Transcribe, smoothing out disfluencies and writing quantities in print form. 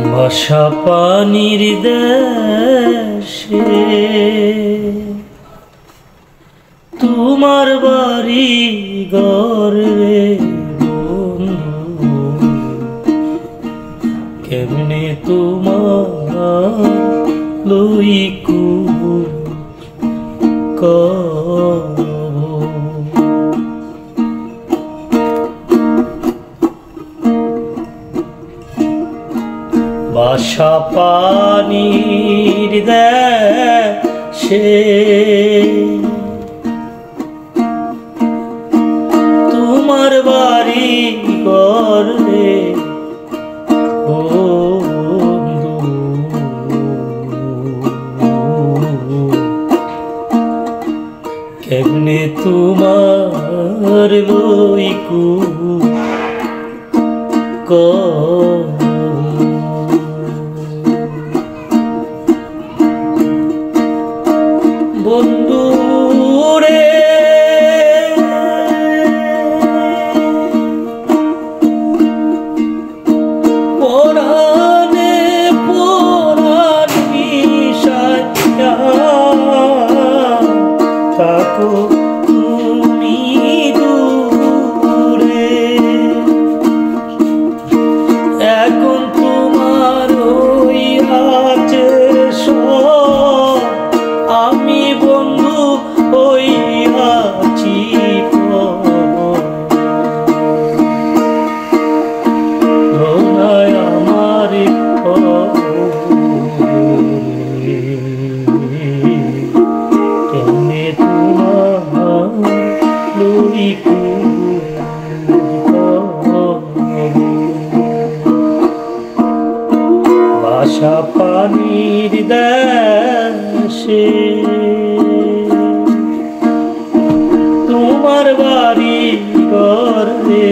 ভাষা পানির দেশে তোমার বাড়ি ঘর রে বন্ধু, কেমনে তোমার লইকু ভাষা পানির দেশে তোমার বাড়ি ঘর রে বন্ধু, কেমনে তোমার লইকু বন্ধু রে পরাণে পরাণ মিশাইয়া থাকো তুমি দূরে, এখন তোমার হইয়াছে সব, আমি বন্ধু হইয়াছি আমার কেমনে তোমার লইকু ভাষা পানির দেশে তোমার বাড়ি ঘর রে